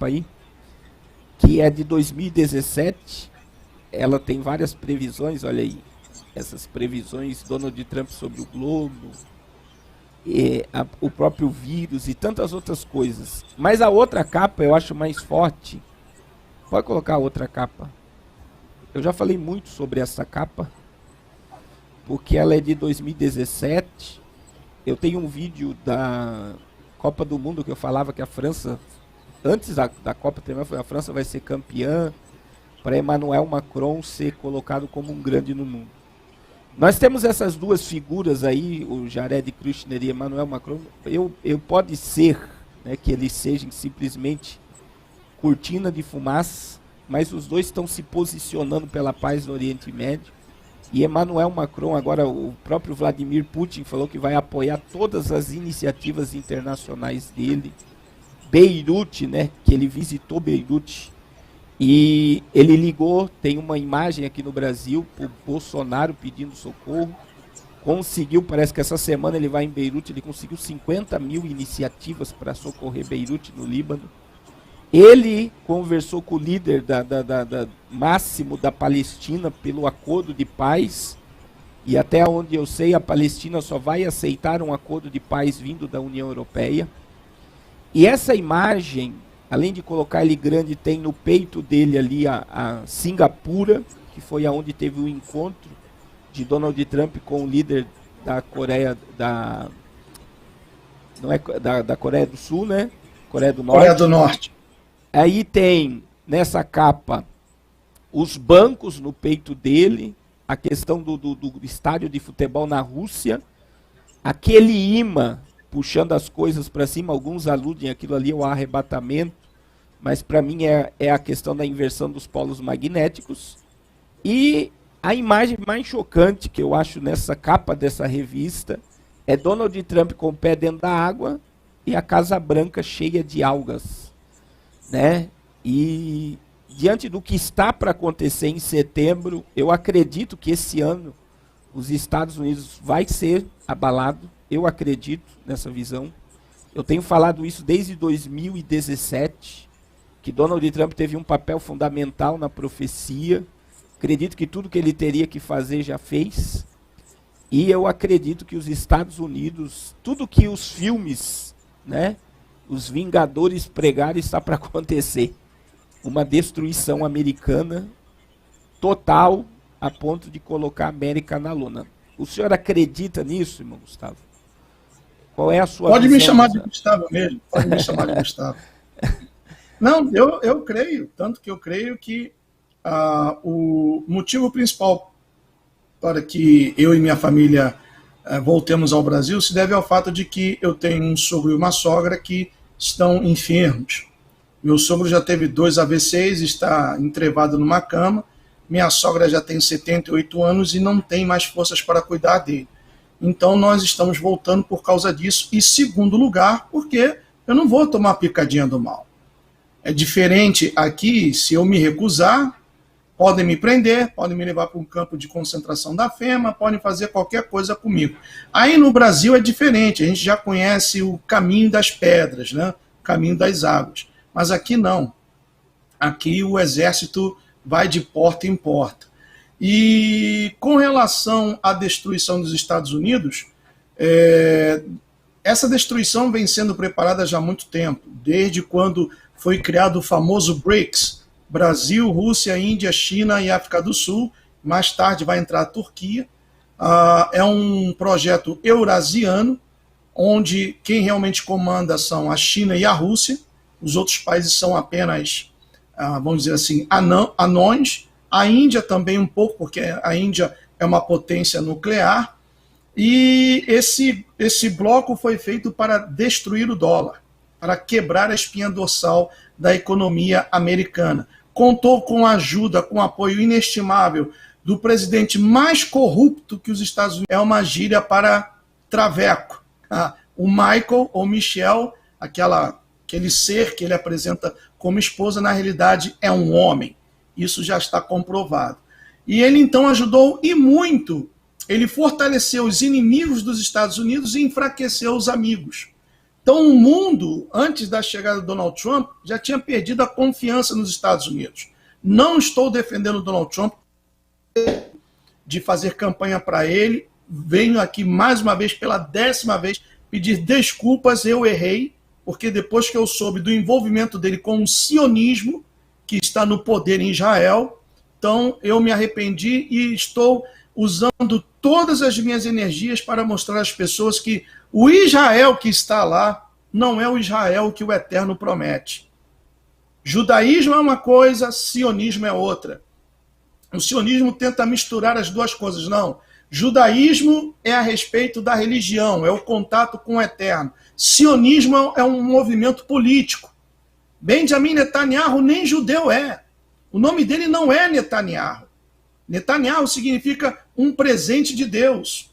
capa aí, que é de 2017. Ela tem várias previsões, olha aí, essas previsões, Donald Trump sobre o globo, o próprio vírus e tantas outras coisas. Mas a outra capa eu acho mais forte. Pode colocar a outra capa. Eu já falei muito sobre essa capa, porque ela é de 2017. Eu tenho um vídeo da Copa do Mundo que eu falava que a França, antes da Copa terminar, a França vai ser campeã, para Emmanuel Macron ser colocado como um grande no mundo. Nós temos essas duas figuras aí, o Jared Kushner e Emmanuel Macron. Pode ser, né, que eles sejam simplesmente cortina de fumaça, mas os dois estão se posicionando pela paz no Oriente Médio. E Emmanuel Macron, agora o próprio Vladimir Putin falou que vai apoiar todas as iniciativas internacionais dele. Beirute, né, que ele visitou Beirute. E ele ligou, tem uma imagem aqui no Brasil, pro Bolsonaro pedindo socorro. Conseguiu, parece que essa semana ele vai em Beirute, ele conseguiu 50 mil iniciativas para socorrer Beirute, no Líbano. Ele conversou com o líder máximo da Palestina pelo acordo de paz. E até onde eu sei, a Palestina só vai aceitar um acordo de paz vindo da União Europeia. E essa imagem, além de colocar ele grande, tem no peito dele ali a Singapura, que foi aonde teve o encontro de Donald Trump com o líder da Coreia, não é da Coreia do Sul, né? Coreia do Norte. Coreia do Norte. Aí tem nessa capa os bancos no peito dele, a questão do estádio de futebol na Rússia, aquele imã puxando as coisas para cima, alguns aludem aquilo ali ao arrebatamento, mas para mim é a questão da inversão dos polos magnéticos. E a imagem mais chocante que eu acho nessa capa dessa revista é Donald Trump com o pé dentro da água e a Casa Branca cheia de algas, né? E diante do que está para acontecer em setembro, eu acredito que esse ano os Estados Unidos vai ser abalado. Eu acredito nessa visão. Eu tenho falado isso desde 2017, que Donald Trump teve um papel fundamental na profecia. Acredito que tudo que ele teria que fazer já fez. E eu acredito que os Estados Unidos, tudo que os filmes, né, os Vingadores pregaram, está para acontecer. Uma destruição americana total, a ponto de colocar a América na lona. O senhor acredita nisso, irmão Gustavo? Qual é a sua Pode visão? Me chamar de Gustavo mesmo. Pode me chamar de Gustavo. Não, eu creio. Tanto que eu creio que o motivo principal para que eu e minha família voltemos ao Brasil se deve ao fato de que eu tenho um sogro e uma sogra que estão enfermos. Meu sogro já teve 2 AVCs, está entrevado numa cama. Minha sogra já tem 78 anos e não tem mais forças para cuidar dele. Então nós estamos voltando por causa disso. E segundo lugar, porque eu não vou tomar picadinha do mal. É diferente aqui, se eu me recusar, podem me prender, podem me levar para um campo de concentração da FEMA, podem fazer qualquer coisa comigo. Aí no Brasil é diferente, a gente já conhece o caminho das pedras, né? O caminho das águas. Mas aqui não. Aqui o exército vai de porta em porta. E com relação à destruição dos Estados Unidos, essa destruição vem sendo preparada já há muito tempo, desde quando foi criado o famoso BRICS, Brasil, Rússia, Índia, China e África do Sul. Mais tarde vai entrar a Turquia. É um projeto eurasiano, onde quem realmente comanda são a China e a Rússia. Os outros países são apenas, vamos dizer assim, anões. A Índia também um pouco, porque a Índia é uma potência nuclear. E esse bloco foi feito para destruir o dólar, para quebrar a espinha dorsal da economia americana. Contou com ajuda, com apoio inestimável do presidente mais corrupto que os Estados Unidos. É uma gíria para traveco. O Michael ou Michel, aquele ser que ele apresenta como esposa, na realidade é um homem. Isso já está comprovado. E ele então ajudou e muito. Ele fortaleceu os inimigos dos Estados Unidos e enfraqueceu os amigos. Então, o mundo, antes da chegada do Donald Trump, já tinha perdido a confiança nos Estados Unidos. Não estou defendendo o Donald Trump de fazer campanha para ele. Venho aqui mais uma vez, pela 10ª vez, pedir desculpas, eu errei, porque depois que eu soube do envolvimento dele com o sionismo, que está no poder em Israel, então eu me arrependi e estou usando todas as minhas energias para mostrar às pessoas que o Israel que está lá não é o Israel que o Eterno promete. Judaísmo é uma coisa, sionismo é outra. O sionismo tenta misturar as duas coisas. Não. Judaísmo é a respeito da religião, é o contato com o Eterno. Sionismo é um movimento político. Benjamin Netanyahu nem judeu é. O nome dele não é Netanyahu. Netanyahu significa um presente de Deus.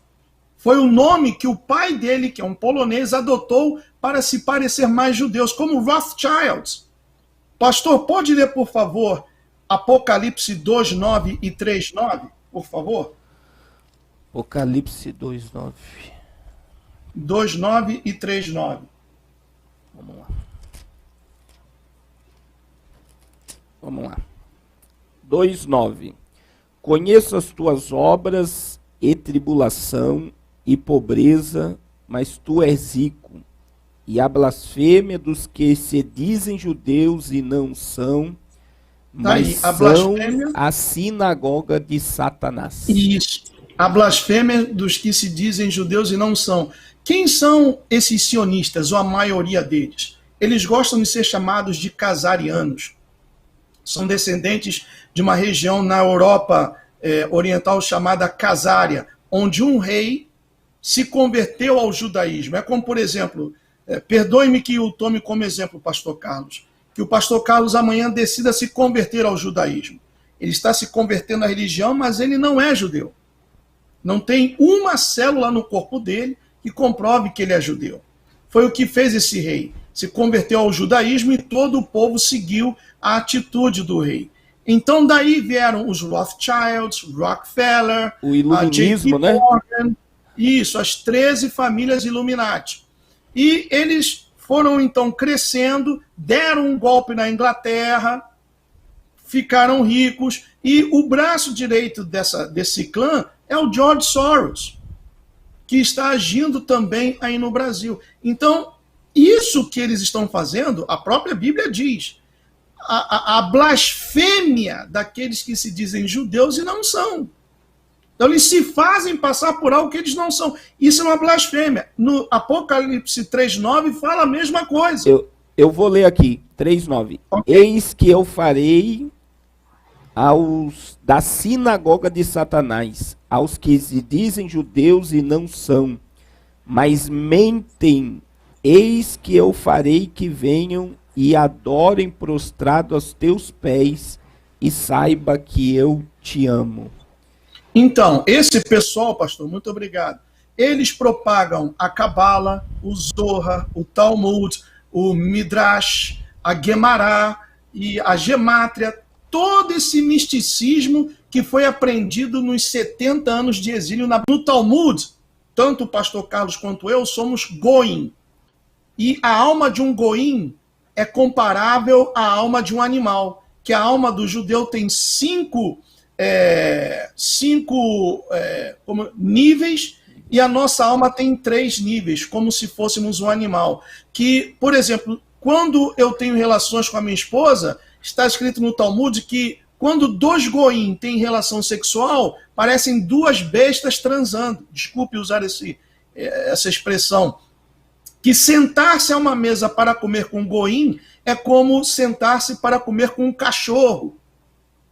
Foi o nome que o pai dele, que é um polonês, adotou para se parecer mais judeus, como Rothschild. Pastor, pode ler, por favor, Apocalipse 2:9 e 3:9, por favor? Apocalipse 2:9. 2:9 e 3:9. Vamos lá. Vamos lá. 2:9. Conheço as tuas obras e tribulação e pobreza, mas tu és rico. E a blasfêmia dos que se dizem judeus e não são, mas são a sinagoga de Satanás. Isso. A blasfêmia dos que se dizem judeus e não são. Quem são esses sionistas, ou a maioria deles? Eles gostam de ser chamados de casarianos. São descendentes de uma região na Europa oriental chamada Casária, onde um rei se converteu ao judaísmo. É como, por exemplo, perdoe-me que eu tome como exemplo o pastor Carlos, que o pastor Carlos amanhã decida se converter ao judaísmo. Ele está se convertendo à religião, mas ele não é judeu. Não tem uma célula no corpo dele que comprove que ele é judeu. Foi o que fez esse rei. Se converteu ao judaísmo e todo o povo seguiu a atitude do rei. Então daí vieram os Rothschilds, Rockefeller, o iluminismo, a J.P. Morgan, isso, as 13 famílias Illuminati. E eles foram então crescendo, deram um golpe na Inglaterra, ficaram ricos, e o braço direito desse clã é o George Soros, que está agindo também aí no Brasil. Então, isso que eles estão fazendo, a própria Bíblia diz, a blasfêmia daqueles que se dizem judeus e não são. Então, eles se fazem passar por algo que eles não são. Isso é uma blasfêmia. No Apocalipse 3:9 fala a mesma coisa. Eu vou ler aqui, 3:9. Okay. Eis que eu farei da sinagoga de Satanás, aos que se dizem judeus e não são, mas mentem. Eis que eu farei que venham e adorem prostrado aos teus pés, e saiba que eu te amo. Então, esse pessoal, pastor, muito obrigado, eles propagam a Cabala, o Zohar, o Talmud, o Midrash, a Guemará e a Gemátria, todo esse misticismo que foi aprendido nos 70 anos de exílio no Talmud. Tanto o pastor Carlos quanto eu somos goim. E a alma de um goim é comparável à alma de um animal, que a alma do judeu tem cinco níveis, e a nossa alma tem 3 níveis, como se fôssemos um animal. Que, por exemplo, quando eu tenho relações com a minha esposa, está escrito no Talmud que quando 2 goim têm relação sexual, parecem 2 bestas transando. Desculpe usar essa expressão. Que sentar-se a uma mesa para comer com um goim é como sentar-se para comer com um cachorro.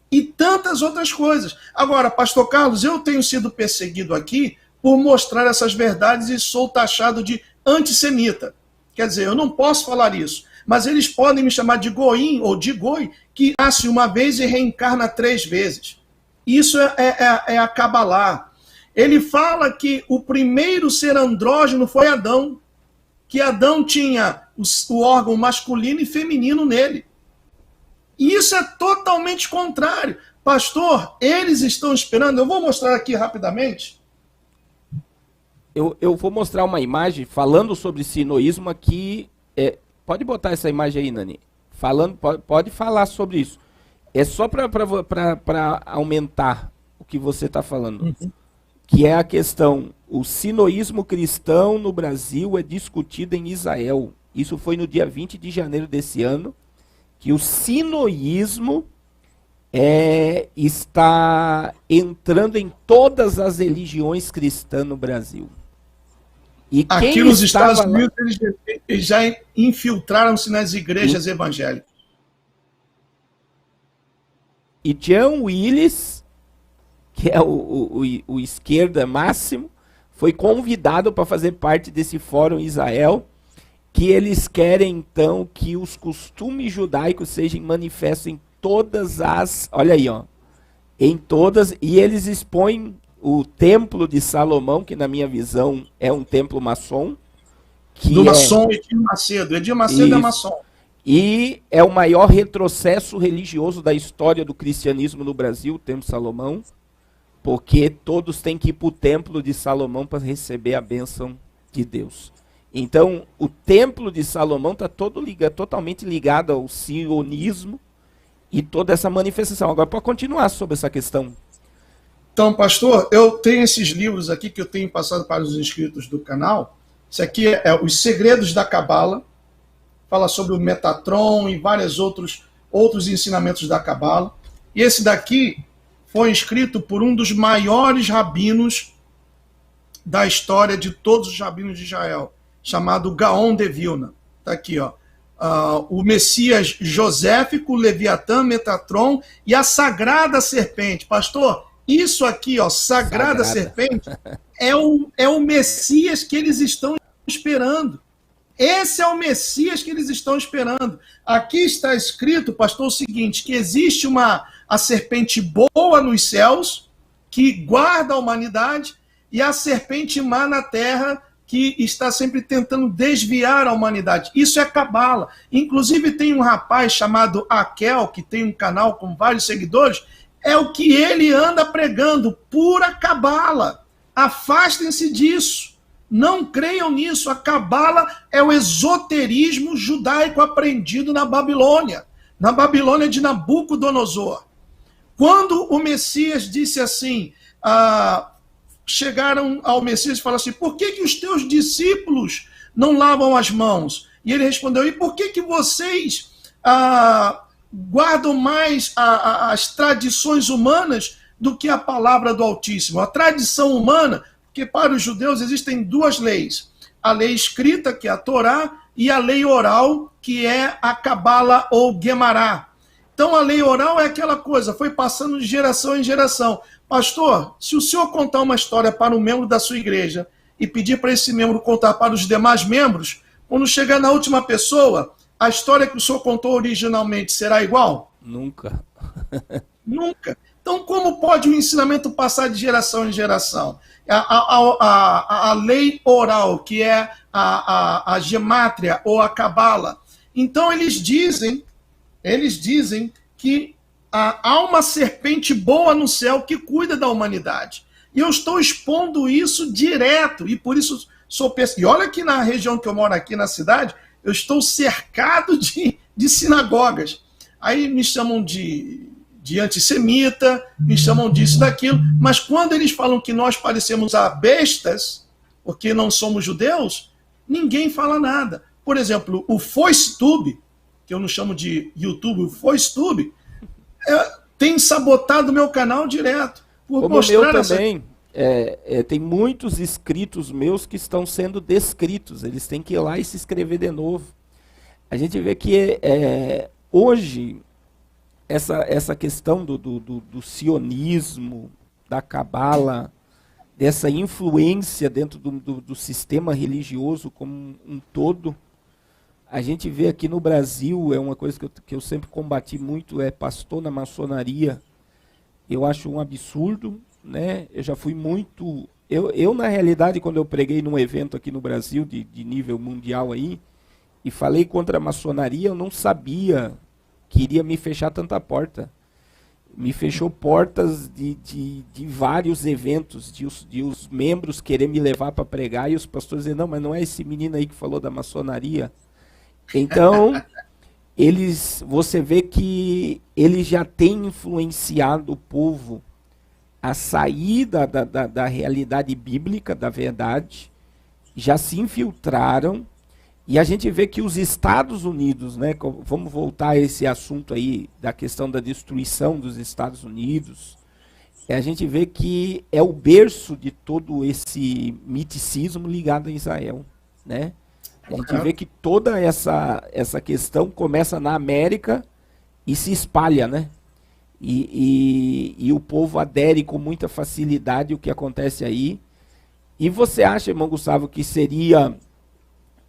E tantas outras coisas. Agora, pastor Carlos, eu tenho sido perseguido aqui por mostrar essas verdades e sou taxado de antissemita. Quer dizer, eu não posso falar isso. Mas eles podem me chamar de goim ou de goi, que nasce uma vez e reencarna 3 vezes. Isso é a Cabalá. Ele fala que o primeiro ser andrógeno foi Adão, que Adão tinha o órgão masculino e feminino nele. E isso é totalmente contrário. Pastor, eles estão esperando, eu vou mostrar aqui rapidamente. eu vou mostrar uma imagem falando sobre sinoísmo aqui. Pode botar essa imagem aí, Nani. Pode falar sobre isso. É só para aumentar o que você está falando. Que é a questão, o sinoísmo cristão no Brasil é discutido em Israel. Isso foi no dia 20 de janeiro desse ano, que o sinoísmo está entrando em todas as religiões cristãs no Brasil. E aqui nos Estados Unidos, eles já infiltraram-se nas igrejas evangélicas. E John Willis, que é o esquerda máximo, foi convidado para fazer parte desse fórum em Israel, que eles querem, então, que os costumes judaicos sejam manifestos em todas as... Olha aí, ó. Em todas... E eles expõem o Templo de Salomão, que na minha visão é um templo maçom. Do maçom Edir Macedo. Edir Macedo é maçom. E é o maior retrocesso religioso da história do cristianismo no Brasil, o Templo de Salomão, porque todos têm que ir para o Templo de Salomão para receber a bênção de Deus. Então, o Templo de Salomão está totalmente ligado ao sionismo e toda essa manifestação. Agora, para continuar sobre essa questão. Então, pastor, eu tenho esses livros aqui que eu tenho passado para os inscritos do canal. Esse aqui é Os Segredos da Cabala. Fala sobre o Metatron e vários outros ensinamentos da Cabala. E esse daqui foi escrito por um dos maiores rabinos da história de todos os rabinos de Israel, chamado Gaon de Vilna. Está aqui, ó. O Messias Joséfico, Leviatã, Metatron e a Sagrada Serpente. Pastor, isso aqui, ó, Sagrada Serpente, é o Messias que eles estão esperando. Esse é o Messias que eles estão esperando. Aqui está escrito, pastor, o seguinte, que existe a serpente boa nos céus, que guarda a humanidade, e a serpente má na terra, que está sempre tentando desviar a humanidade. Isso é cabala. Inclusive tem um rapaz chamado Akel, que tem um canal com vários seguidores, é o que ele anda pregando, pura cabala. Afastem-se disso. Não creiam nisso. A cabala é o esoterismo judaico aprendido na Babilônia de Nabucodonosor. Quando o Messias disse assim, chegaram ao Messias e falaram assim, por que os teus discípulos não lavam as mãos? E ele respondeu, e por que vocês guardam mais as tradições humanas do que a palavra do Altíssimo? A tradição humana, porque para os judeus existem duas leis, a lei escrita, que é a Torá, e a lei oral, que é a Cabala ou Guemará. Então a lei oral é aquela coisa, foi passando de geração em geração. Pastor, se o senhor contar uma história para um membro da sua igreja e pedir para esse membro contar para os demais membros, quando chegar na última pessoa, a história que o senhor contou originalmente será igual? Nunca. Nunca. Então, como pode o ensinamento passar de geração em geração? A lei oral, que é a gemátria ou a cabala. Então, eles dizem que há uma serpente boa no céu que cuida da humanidade. E eu estou expondo isso direto, e por isso sou... E olha que na região que eu moro aqui na cidade, eu estou cercado de sinagogas. Aí me chamam de antissemita, me chamam disso, daquilo, mas quando eles falam que nós parecemos a bestas, porque não somos judeus, ninguém fala nada. Por exemplo, o FoiceTube, que eu não chamo de YouTube, o FoiceTube, tem sabotado o meu canal direto. Como o meu também, tem muitos inscritos meus que estão sendo descritos, eles têm que ir lá e se inscrever de novo. A gente vê que hoje... Essa questão do sionismo, da cabala, dessa influência dentro do sistema religioso como um todo, a gente vê aqui no Brasil, é uma coisa que eu sempre combati muito, pastor na maçonaria. Eu acho um absurdo, né? Eu já fui muito... Eu, na realidade, quando eu preguei num evento aqui no Brasil, de nível mundial aí, e falei contra a maçonaria, eu não sabia... que iria me fechar tanta porta. me fechou portas de vários eventos, de os membros querer me levar para pregar e os pastores dizendo, não, mas não é esse menino aí que falou da maçonaria. Então, você vê que eles já têm influenciado o povo a sair da realidade bíblica, da verdade, já se infiltraram, e a gente vê que os Estados Unidos, né, vamos voltar a esse assunto aí, da questão da destruição dos Estados Unidos, a gente vê que é o berço de todo esse miticismo ligado a Israel, né? A gente vê que toda essa questão começa na América e se espalha, né? E o povo adere com muita facilidade o que acontece aí. E você acha, irmão Gustavo, que seria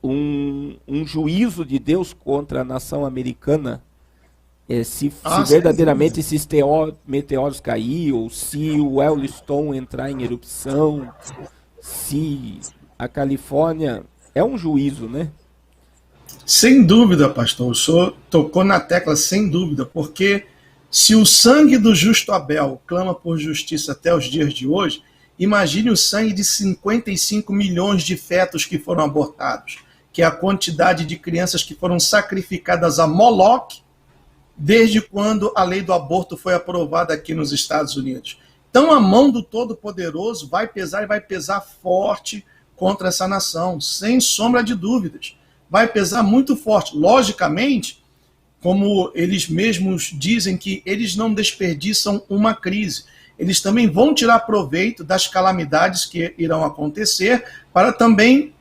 um juízo de Deus contra a nação americana se verdadeiramente esses meteoros cair, ou se o Yellowstone entrar em erupção, se a Califórnia... É um juízo, né? Sem dúvida, pastor. O senhor tocou na tecla, sem dúvida, porque se o sangue do justo Abel clama por justiça até os dias de hoje, imagine o sangue de 55 milhões de fetos que foram abortados, que é a quantidade de crianças que foram sacrificadas a Moloque desde quando a lei do aborto foi aprovada aqui nos Estados Unidos. Então a mão do Todo-Poderoso vai pesar e vai pesar forte contra essa nação, sem sombra de dúvidas. Vai pesar muito forte. Logicamente, como eles mesmos dizem que eles não desperdiçam uma crise. Eles também vão tirar proveito das calamidades que irão acontecer para também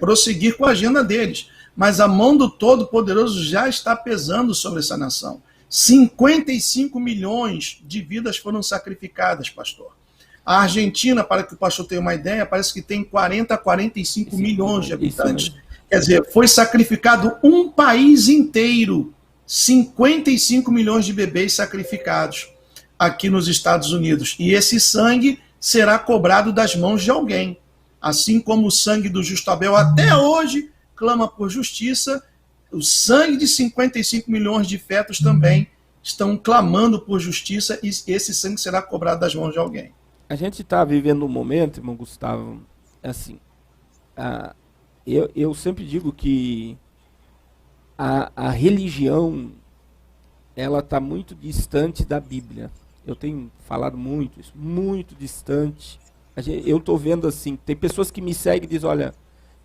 prosseguir com a agenda deles. Mas a mão do Todo-Poderoso já está pesando sobre essa nação. 55 milhões de vidas foram sacrificadas, pastor. A Argentina, para que o pastor tenha uma ideia, parece que tem 40 a 45 milhões de habitantes. Quer dizer, foi sacrificado um país inteiro. 55 milhões de bebês sacrificados aqui nos Estados Unidos. E esse sangue será cobrado das mãos de alguém. Assim como o sangue do justo Abel até hoje clama por justiça, o sangue de 55 milhões de fetos também estão clamando por justiça e esse sangue será cobrado das mãos de alguém. A gente está vivendo um momento, irmão Gustavo, assim, eu sempre digo que a religião, ela está muito distante da Bíblia. Eu tenho falado muito isso, muito distante. Eu estou vendo assim, tem pessoas que me seguem e dizem, olha,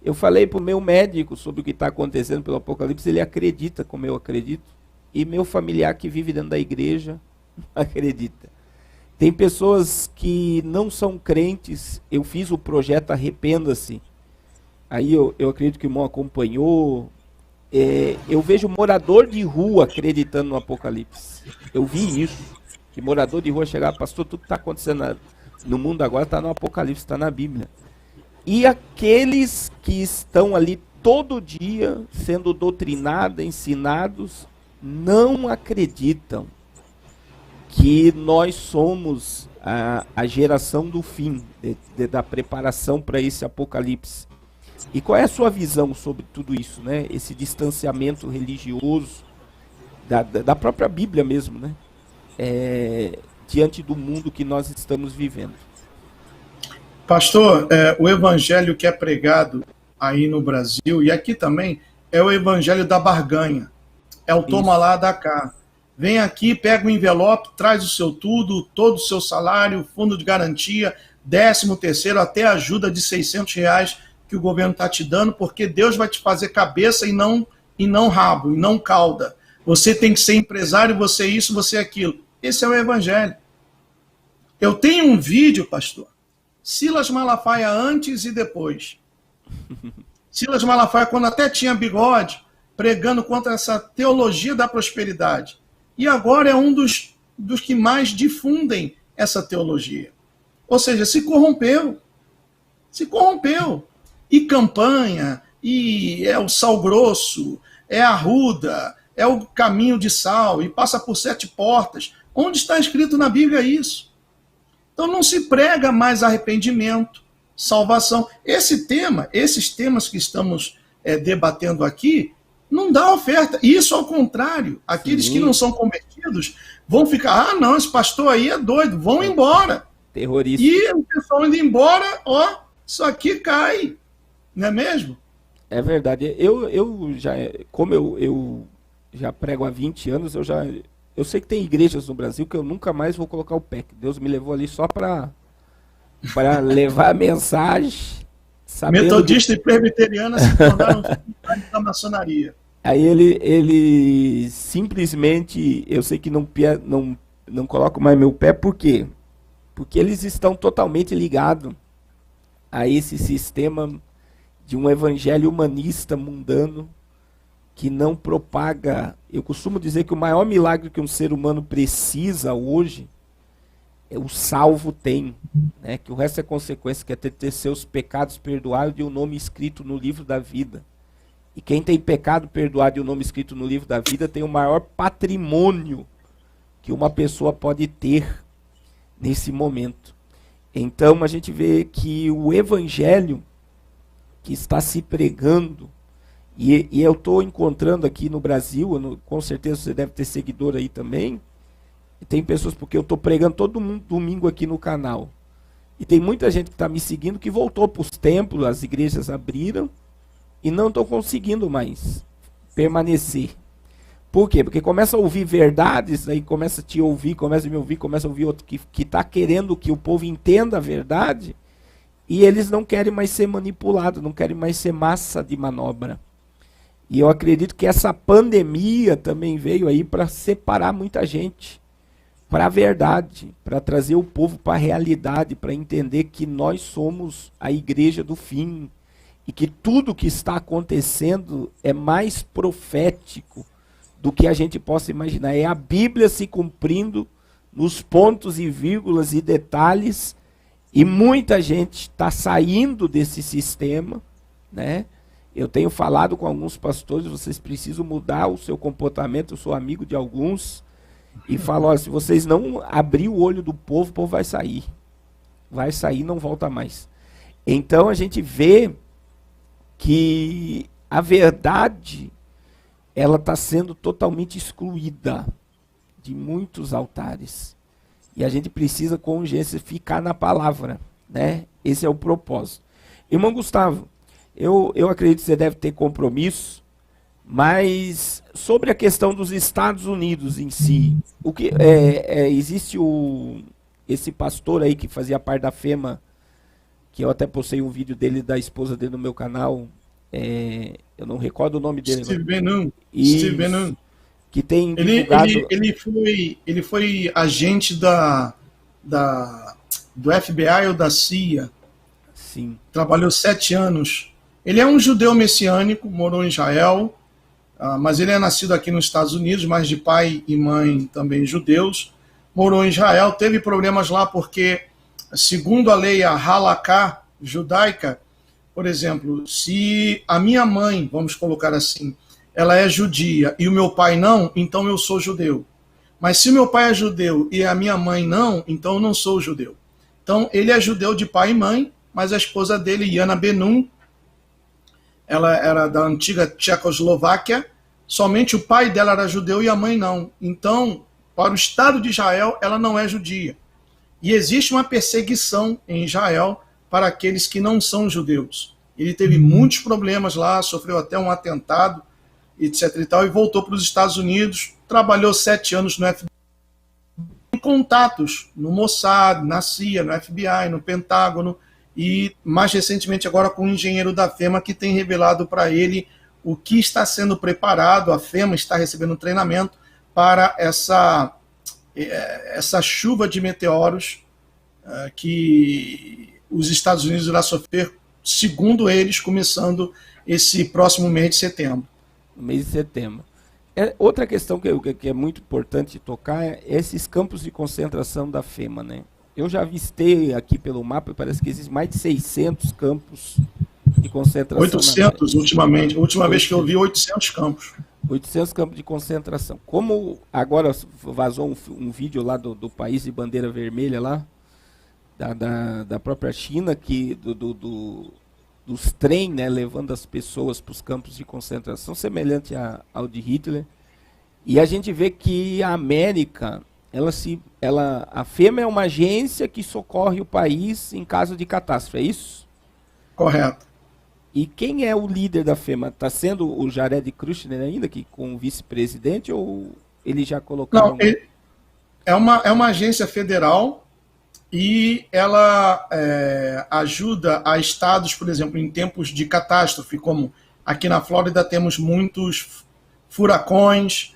eu falei para o meu médico sobre o que está acontecendo pelo Apocalipse, ele acredita como eu acredito, e meu familiar que vive dentro da igreja acredita. Tem pessoas que não são crentes, eu fiz o projeto Arrependa-se, aí eu acredito que o irmão acompanhou, eu vejo morador de rua acreditando no Apocalipse, eu vi isso, que morador de rua chegava, pastor, tudo que está acontecendo no mundo agora está no Apocalipse, está na Bíblia. E aqueles que estão ali todo dia sendo doutrinados, ensinados, não acreditam que nós somos a geração do fim, da preparação para esse Apocalipse. E qual é a sua visão sobre tudo isso, né? Esse distanciamento religioso, da própria Bíblia mesmo, né? Diante do mundo que nós estamos vivendo. Pastor, o evangelho que é pregado aí no Brasil, e aqui também, é o evangelho da barganha. É o toma lá, dá cá. Vem aqui, pega o envelope, traz o seu tudo, todo o seu salário, fundo de garantia, 13º, até ajuda de R$600 que o governo está te dando, porque Deus vai te fazer cabeça e não rabo, e não cauda. Você tem que ser empresário, você isso, você aquilo. Esse é o evangelho. Eu tenho um vídeo, pastor, Silas Malafaia antes e depois. Silas Malafaia, quando até tinha bigode, pregando contra essa teologia da prosperidade. E agora é um dos que mais difundem essa teologia. Ou seja, se corrompeu. Se corrompeu. E campanha, e é o sal grosso, é a arruda, é o caminho de sal, e passa por 7 portas. Onde está escrito na Bíblia isso? Então não se prega mais arrependimento, salvação. Esses temas que estamos debatendo aqui, Não dá oferta. Isso ao contrário. Aqueles que Sim, não são convertidos vão ficar, ah, não, esse pastor aí é doido, vão embora. terrorista. E o pessoal indo embora, ó, isso aqui cai. Não é mesmo? É verdade. Eu já, como eu já prego há 20 anos, eu sei que tem igrejas no Brasil que eu nunca mais vou colocar o pé. Que Deus me levou ali só para levar a mensagem, sabendo que Metodista e presbiteriana se tornaram filiais da maçonaria. aí ele simplesmente, eu sei que não coloco mais meu pé, por quê? Porque eles estão totalmente ligados a esse sistema de um evangelho humanista mundano que não propaga. Eu costumo dizer que o maior milagre que um ser humano precisa hoje é o salvo tem, né? Que o resto é consequência, que é ter seus pecados perdoados e o nome escrito no livro da vida. E quem tem pecado perdoado e o nome escrito no livro da vida tem o maior patrimônio que uma pessoa pode ter nesse momento. Então a gente vê que o evangelho que está se pregando, e eu estou encontrando aqui no Brasil, com certeza você deve ter seguidor aí também, e tem pessoas, porque eu estou pregando todo domingo aqui no canal, e tem muita gente que está me seguindo que voltou para os templos, as igrejas abriram, e não estão conseguindo mais permanecer. Por quê? Porque começa a ouvir verdades, aí começa a te ouvir, começa a me ouvir, começa a ouvir outro que está querendo que o povo entenda a verdade, e eles não querem mais ser manipulados, não querem mais ser massa de manobra. E eu acredito que essa pandemia também veio aí para separar muita gente para a verdade, para trazer o povo para a realidade, para entender que nós somos a igreja do fim e que tudo que está acontecendo é mais profético do que a gente possa imaginar. É a Bíblia se cumprindo nos pontos e vírgulas e detalhes, e muita gente está saindo desse sistema, né? Eu tenho falado com alguns pastores, vocês precisam mudar o seu comportamento, eu sou amigo de alguns, e falo, olha, se vocês não abrir o olho do povo, o povo vai sair. Vai sair e não volta mais. Então a gente vê que a verdade, ela está sendo totalmente excluída de muitos altares. E a gente precisa, com urgência, ficar na palavra, né? Esse é o propósito. Irmão Gustavo, eu acredito que você deve ter compromisso, mas sobre a questão dos Estados Unidos em si, o que existe esse pastor aí que fazia parte da FEMA, que eu até postei um vídeo dele, da esposa dele no meu canal, eu não recordo o nome dele agora. Steve Bannon. Steve Isso, Bannon. que tem Ele, divulgado. ele, ele foi agente do FBI ou da CIA. Sim, Trabalhou 7 anos. Ele é um judeu messiânico, morou em Israel, mas ele é nascido aqui nos Estados Unidos, mas de pai e mãe também judeus. Morou em Israel, teve problemas lá porque, segundo a lei, a Halaká judaica, por exemplo, se a minha mãe, vamos colocar assim, ela é judia e o meu pai não, então eu sou judeu. Mas se o meu pai é judeu e a minha mãe não, então eu não sou judeu. Então ele é judeu de pai e mãe, mas a esposa dele, Yana Benum, ela era da antiga Tchecoslováquia, somente o pai dela era judeu e a mãe não. Então, para o Estado de Israel, ela não é judia. E existe uma perseguição em Israel para aqueles que não são judeus. Ele teve muitos problemas lá, sofreu até um atentado, etc. e tal, e voltou para os Estados Unidos, trabalhou 7 anos no FBI, tem contatos no Mossad, na CIA, no FBI, no Pentágono, e mais recentemente agora com o engenheiro da FEMA, que tem revelado para ele o que está sendo preparado. A FEMA está recebendo treinamento para essa chuva de meteoros que os Estados Unidos irá sofrer, segundo eles, começando esse próximo mês de setembro. no mês de setembro. Outra questão que é muito importante tocar é esses campos de concentração da FEMA, né? Eu já avistei aqui pelo mapa, parece que existem mais de 600 campos de concentração. 800 ultimamente. A última vez que eu vi, 800 campos. 800 campos de concentração. Como agora vazou um vídeo lá do país de bandeira vermelha lá, da própria China, dos trem, né, levando as pessoas para os campos de concentração, semelhante ao de Hitler. E a gente vê que a América, a FEMA é uma agência que socorre o país em caso de catástrofe, é isso? Correto. E quem é o líder da FEMA? Está sendo o Jared Kushner ainda, que com o vice-presidente, ou ele já colocaram... Não, é uma agência federal e ela ajuda a estados, por exemplo, em tempos de catástrofe, como aqui na Flórida temos muitos furacões,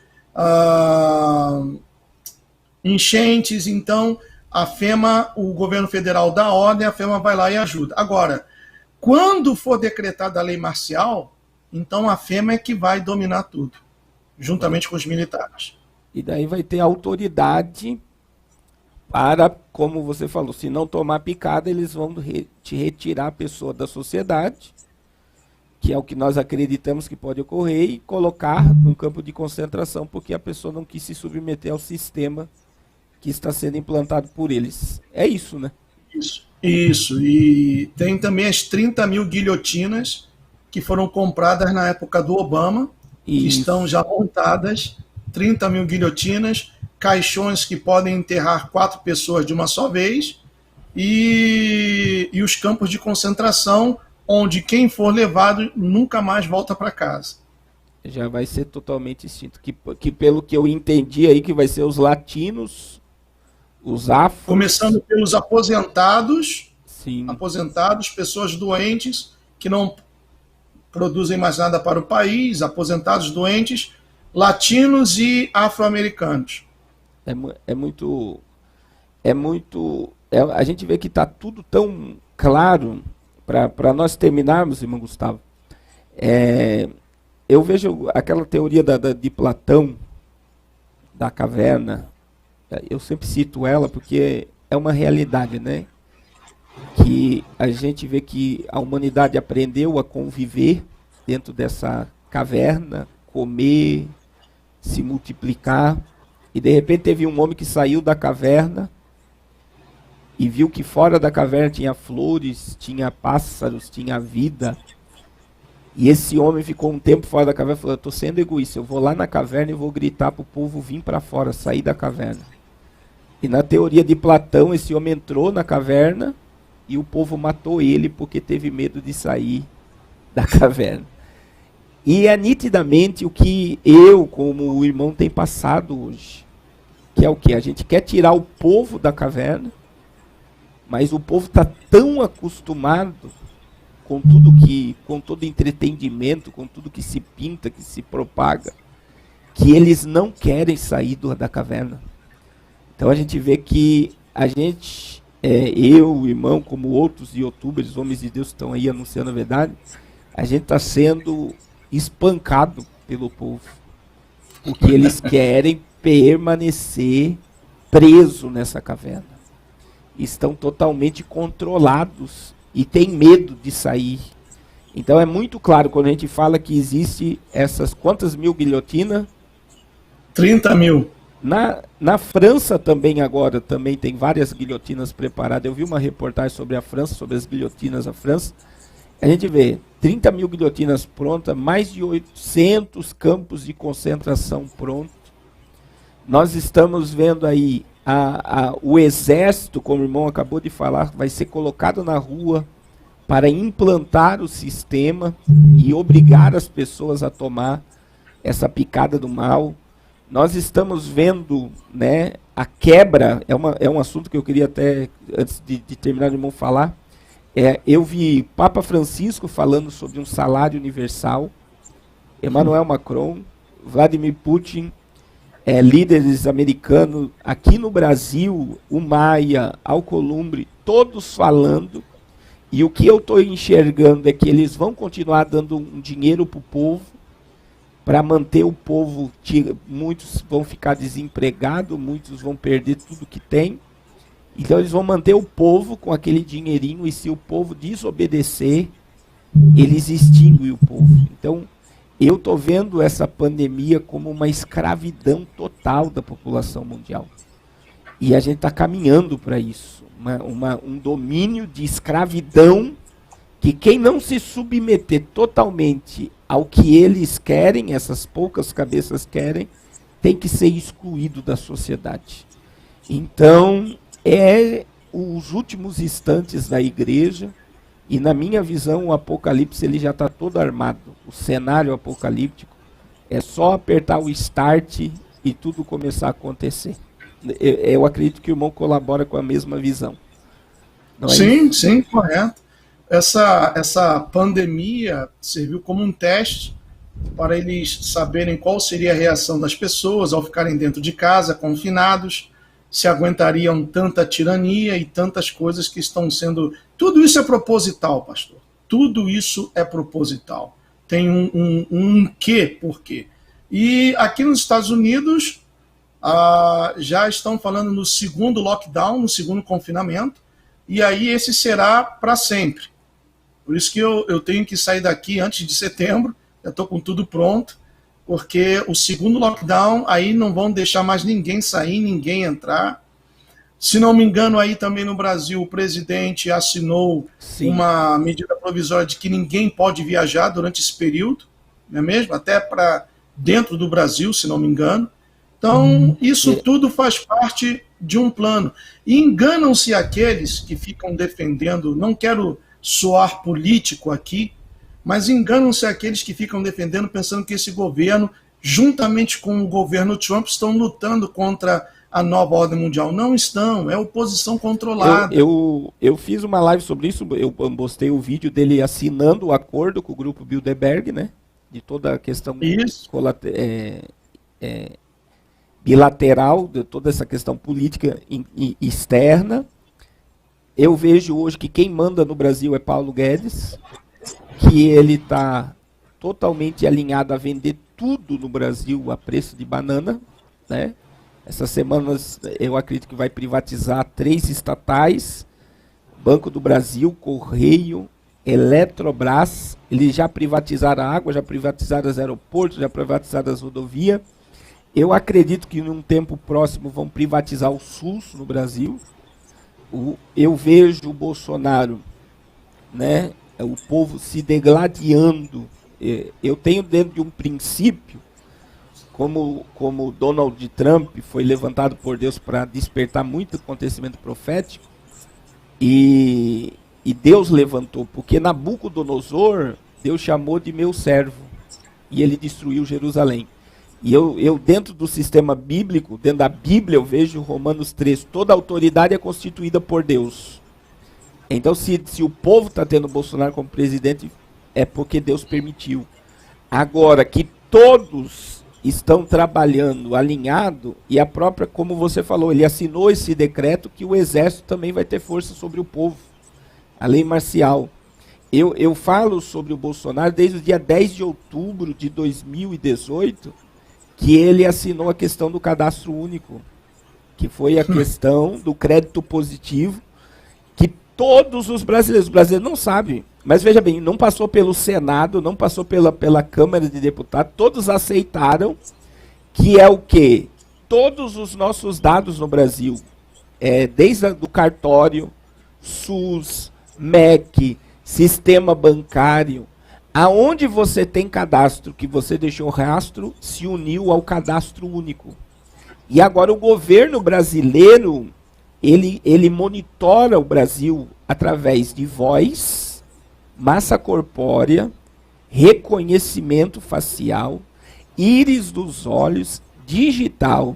enchentes, então a FEMA, o governo federal dá ordem, a FEMA vai lá e ajuda. Agora, quando for decretada a lei marcial, então a FEMA é que vai dominar tudo, juntamente com os militares. E daí vai ter autoridade para, como você falou, se não tomar picada, eles vão te retirar a pessoa da sociedade, que é o que nós acreditamos que pode ocorrer, e colocar num campo de concentração, porque a pessoa não quis se submeter ao sistema que está sendo implantado por eles. É isso, né? Isso. E tem também as 30 mil guilhotinas que foram compradas na época do Obama, que estão já montadas, 30 mil guilhotinas, caixões que podem enterrar 4 pessoas de uma só vez, e os campos de concentração, onde quem for levado nunca mais volta para casa. Já vai ser totalmente extinto. Que pelo que eu entendi aí, que vai ser os latinos, os afros... Começando pelos aposentados, Sim. Pessoas doentes que não produzem mais nada para o país, aposentados, doentes, latinos e afro-americanos. A gente vê que está tudo tão claro. Para nós terminarmos, irmão Gustavo, eu vejo aquela teoria de Platão, da caverna. Eu sempre cito ela porque é uma realidade, né? Que a gente vê que a humanidade aprendeu a conviver dentro dessa caverna, comer, se multiplicar, e de repente teve um homem que saiu da caverna e viu que fora da caverna tinha flores, tinha pássaros, tinha vida. E esse homem ficou um tempo fora da caverna e falou: eu estou sendo egoísta, eu vou lá na caverna e vou gritar para o povo vir para fora, sair da caverna. E na teoria de Platão, esse homem entrou na caverna e o povo matou ele porque teve medo de sair da caverna. E é nitidamente o que eu, como o irmão, tem passado hoje. Que é o que? A gente quer tirar o povo da caverna, mas o povo está tão acostumado com todo entretenimento, com tudo que se pinta, que se propaga, que eles não querem sair da caverna. Então a gente vê que a gente, eu, o irmão, como outros youtubers, homens de Deus que estão aí anunciando a verdade, a gente está sendo espancado pelo povo, porque eles querem permanecer presos nessa caverna. Estão totalmente controlados e têm medo de sair. Então é muito claro quando a gente fala que existe essas quantas mil guilhotinas? 30 mil. Na França também agora também tem várias guilhotinas preparadas. Eu vi uma reportagem sobre a França, sobre as guilhotinas da França. A gente vê 30 mil guilhotinas prontas, mais de 800 campos de concentração prontos. Nós estamos vendo aí o exército, como o irmão acabou de falar, vai ser colocado na rua para implantar o sistema e obrigar as pessoas a tomar essa picada do mal. Nós estamos vendo, né, a quebra, é um assunto que eu queria até, antes de terminar, o irmão falar. Eu vi Papa Francisco falando sobre um salário universal, Emmanuel Macron, Vladimir Putin, líderes americanos, aqui no Brasil, o Maia, Alcolumbre, todos falando, e o que eu estou enxergando é que eles vão continuar dando um dinheiro para o povo, para manter o povo, muitos vão ficar desempregados, muitos vão perder tudo que tem, então eles vão manter o povo com aquele dinheirinho, e se o povo desobedecer, eles extinguem o povo. Então, eu estou vendo essa pandemia como uma escravidão total da população mundial. E a gente está caminhando para isso. Um domínio de escravidão que quem não se submeter totalmente ao que eles querem, essas poucas cabeças querem, tem que ser excluído da sociedade. Então, é os últimos instantes da igreja, e na minha visão o Apocalipse ele já está todo armado. O cenário apocalíptico é só apertar o start e tudo começar a acontecer. Eu acredito que o irmão colabora com a mesma visão. Não é Sim, isso? sim, correto. Essa pandemia serviu como um teste para eles saberem qual seria a reação das pessoas ao ficarem dentro de casa, confinados, se aguentariam tanta tirania e tantas coisas que estão sendo... Tudo isso é proposital, pastor. Tudo isso é proposital. Tem um quê, por quê. E aqui nos Estados Unidos, já estão falando no segundo lockdown, no segundo confinamento, e aí esse será para sempre. Por isso que eu tenho que sair daqui antes de setembro, já estou com tudo pronto, porque o segundo lockdown, aí não vão deixar mais ninguém sair, ninguém entrar. Se não me engano, aí também no Brasil, o presidente assinou uma medida provisória de que ninguém pode viajar durante esse período, não é mesmo? Até para dentro do Brasil, se não me engano. Então, isso tudo faz parte de um plano. E enganam-se aqueles que ficam defendendo, não quero soar político aqui, mas enganam-se aqueles que ficam defendendo, pensando que esse governo, juntamente com o governo Trump, estão lutando contra a nova ordem mundial. Não estão, é oposição controlada. Eu fiz uma live sobre isso, eu postei o vídeo dele assinando o acordo com o grupo Bilderberg, né? De toda a questão bilateral, de toda essa questão política externa. Eu vejo hoje que quem manda no Brasil é Paulo Guedes, que ele está totalmente alinhado a vender tudo no Brasil a preço de banana, né? Essas semanas eu acredito que vai privatizar 3 estatais, Banco do Brasil, Correio, Eletrobras. Eles já privatizaram a água, já privatizaram os aeroportos, já privatizaram as rodovias. Eu acredito que num tempo próximo vão privatizar o SUS no Brasil. Eu vejo o Bolsonaro, né, o povo se degladiando. Eu tenho dentro de um princípio, como Donald Trump foi levantado por Deus para despertar muito acontecimento profético, e Deus levantou, porque Nabucodonosor, Deus chamou de meu servo, e ele destruiu Jerusalém. E eu dentro do sistema bíblico, dentro da Bíblia, eu vejo Romanos 3, toda autoridade é constituída por Deus. Então, se o povo está tendo Bolsonaro como presidente, é porque Deus permitiu. Agora, que todos estão trabalhando alinhado, e a própria, como você falou, ele assinou esse decreto que o exército também vai ter força sobre o povo. A lei marcial. Eu falo sobre o Bolsonaro desde o dia 10 de outubro de 2018, que ele assinou a questão do cadastro único, que foi a questão do crédito positivo, que todos os brasileiros não sabem, mas veja bem, não passou pelo Senado, não passou pela Câmara de Deputados, todos aceitaram, que é o quê? Todos os nossos dados no Brasil, desde o cartório, SUS, MEC, sistema bancário, aonde você tem cadastro, que você deixou rastro, se uniu ao cadastro único. E agora o governo brasileiro, ele monitora o Brasil através de voz, massa corpórea, reconhecimento facial, íris dos olhos, digital.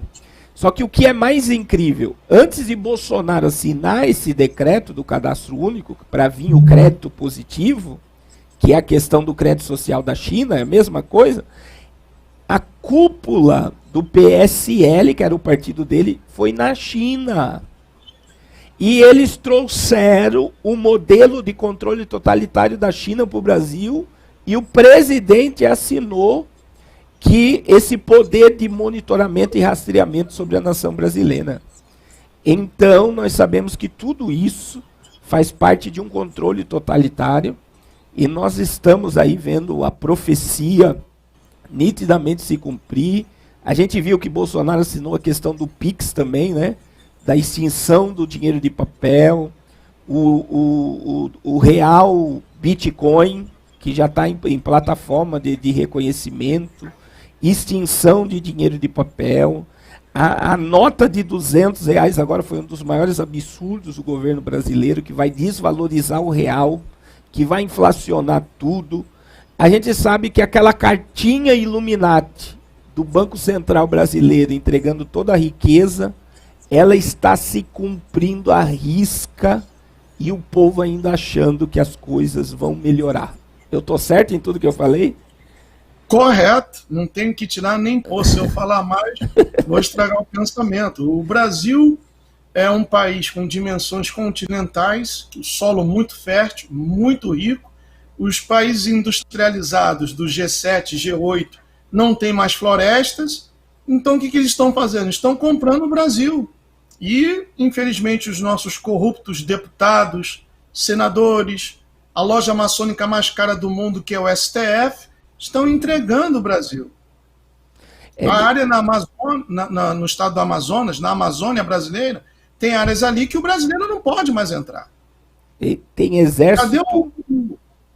Só que o que é mais incrível, antes de Bolsonaro assinar esse decreto do cadastro único, para vir o crédito positivo, que é a questão do crédito social da China, é a mesma coisa, a cúpula do PSL, que era o partido dele, foi na China. E eles trouxeram o modelo de controle totalitário da China para o Brasil, e o presidente assinou que esse poder de monitoramento e rastreamento sobre a nação brasileira. Então, nós sabemos que tudo isso faz parte de um controle totalitário, e nós estamos aí vendo a profecia nitidamente se cumprir. A gente viu que Bolsonaro assinou a questão do Pix também, né? Da extinção do dinheiro de papel, o real Bitcoin, que já está em plataforma de reconhecimento, extinção de dinheiro de papel. A nota de R$ 200 agora foi um dos maiores absurdos do governo brasileiro, que vai desvalorizar o real, que vai inflacionar tudo. A gente sabe que aquela cartinha Illuminati do Banco Central brasileiro entregando toda a riqueza, ela está se cumprindo à risca e o povo ainda achando que as coisas vão melhorar. Eu estou certo em tudo que eu falei? Correto, não tenho que tirar nem pôr. Se eu falar mais, vou estragar o pensamento. O Brasil é um país com dimensões continentais, o solo muito fértil, muito rico. Os países industrializados do G7, G8, não têm mais florestas. Então, o que eles estão fazendo? Estão comprando o Brasil. E, infelizmente, os nossos corruptos deputados, senadores, a loja maçônica mais cara do mundo, que é o STF, estão entregando o Brasil. A área na Amazônia, no estado do Amazonas, na Amazônia brasileira, tem áreas ali que o brasileiro não pode mais entrar. E tem exército. Cadê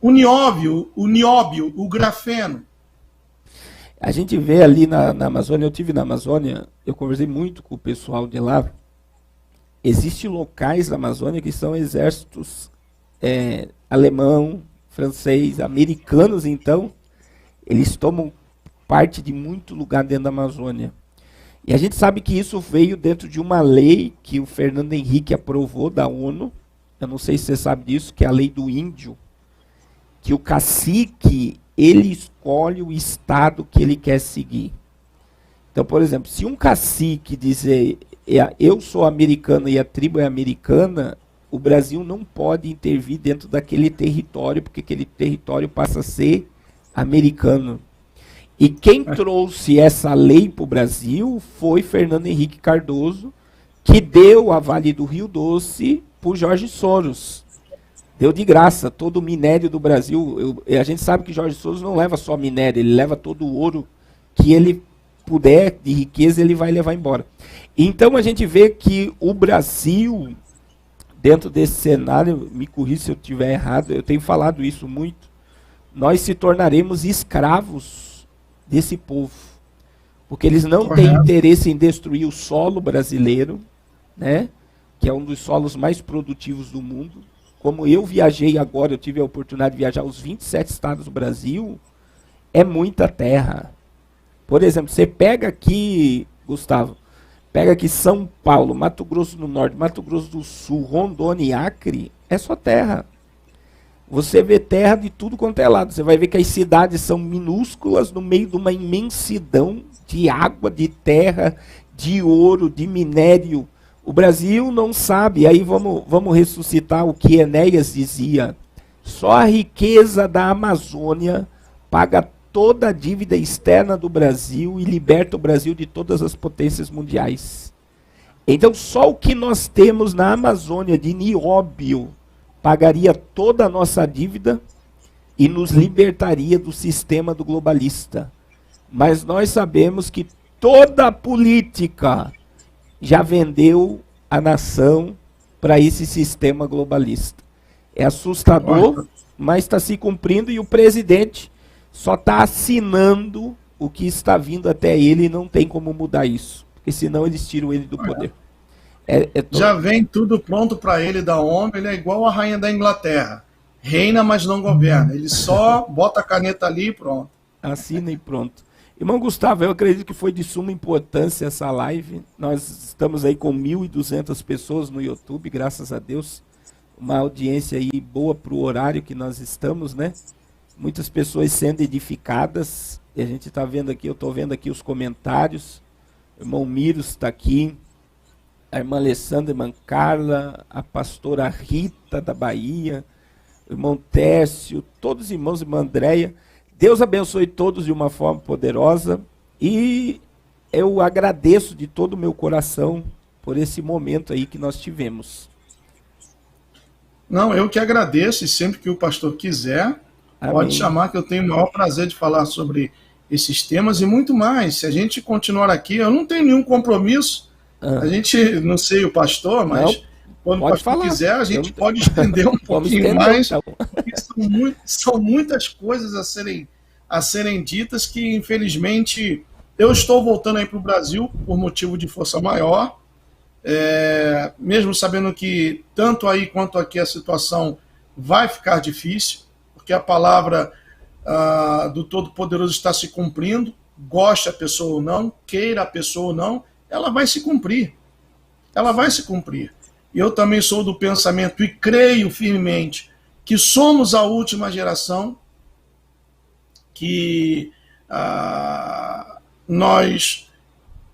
o nióbio, o grafeno? A gente vê ali na Amazônia, eu estive na Amazônia, eu conversei muito com o pessoal de lá. Existem locais da Amazônia que são exércitos alemão, francês, americanos, então, eles tomam parte de muito lugar dentro da Amazônia. E a gente sabe que isso veio dentro de uma lei que o Fernando Henrique aprovou da ONU. Eu não sei se você sabe disso, que é a lei do índio, que o cacique, ele escolhe o estado que ele quer seguir. Então, por exemplo, se um cacique dizer eu sou americano e a tribo é americana, o Brasil não pode intervir dentro daquele território, porque aquele território passa a ser americano. E quem trouxe essa lei para o Brasil foi Fernando Henrique Cardoso, que deu a Vale do Rio Doce para o Jorge Soros. Deu de graça todo o minério do Brasil. A gente sabe que Jorge Soros não leva só minério, ele leva todo o ouro que ele puder de riqueza, ele vai levar embora. Então a gente vê que o Brasil, dentro desse cenário, me corrija se eu estiver errado, eu tenho falado isso muito, nós se tornaremos escravos desse povo, porque eles não têm interesse em destruir o solo brasileiro, né, que é um dos solos mais produtivos do mundo. Como eu viajei agora, eu tive a oportunidade de viajar os 27 estados do Brasil, é muita terra. Por exemplo, você pega aqui, Gustavo, pega aqui São Paulo, Mato Grosso do Norte, Mato Grosso do Sul, Rondônia e Acre, é só terra. Você vê terra de tudo quanto é lado. Você vai ver que as cidades são minúsculas no meio de uma imensidão de água, de terra, de ouro, de minério. O Brasil não sabe. Aí vamos ressuscitar o que Enéas dizia. Só a riqueza da Amazônia paga toda a dívida externa do Brasil e liberta o Brasil de todas as potências mundiais. Então só o que nós temos na Amazônia de nióbio pagaria toda a nossa dívida e nos libertaria do sistema do globalista. Mas nós sabemos que toda a política já vendeu a nação para esse sistema globalista. É assustador, mas está se cumprindo e o presidente só está assinando o que está vindo até ele e não tem como mudar isso, porque senão eles tiram ele do poder. Já vem tudo pronto para ele da ONU, ele é igual a rainha da Inglaterra. Reina, mas não governa. Ele só bota a caneta ali e pronto. Assina e pronto. Irmão Gustavo, eu acredito que foi de suma importância essa live. Nós estamos aí com 1.200 pessoas no YouTube, graças a Deus. Uma audiência aí boa para o horário que nós estamos, né? Muitas pessoas sendo edificadas. E a gente está vendo aqui, eu estou vendo aqui os comentários. O irmão Miros está aqui. A irmã Alessandra, a irmã Carla, a pastora Rita da Bahia, o irmão Tércio, todos os irmãos, irmã Andréia. Deus abençoe todos de uma forma poderosa e eu agradeço de todo o meu coração por esse momento aí que nós tivemos. Não, eu que agradeço e sempre que o pastor quiser, amém, pode chamar que eu tenho o maior prazer de falar sobre esses temas e muito mais. Se a gente continuar aqui, eu não tenho nenhum compromisso. A gente, não sei o pastor, mas quando o Pode pastor falar. quiser, a gente pode estender um Vamos pouquinho estender, mais, então. porque são muitas coisas a serem ditas que, infelizmente, eu estou voltando aí para o Brasil por motivo de força maior, mesmo sabendo que tanto aí quanto aqui a situação vai ficar difícil, porque a palavra do Todo-Poderoso está se cumprindo, goste a pessoa ou não, queira a pessoa ou não, ela vai se cumprir. Ela vai se cumprir. Eu também sou do pensamento e creio firmemente que somos a última geração, que nós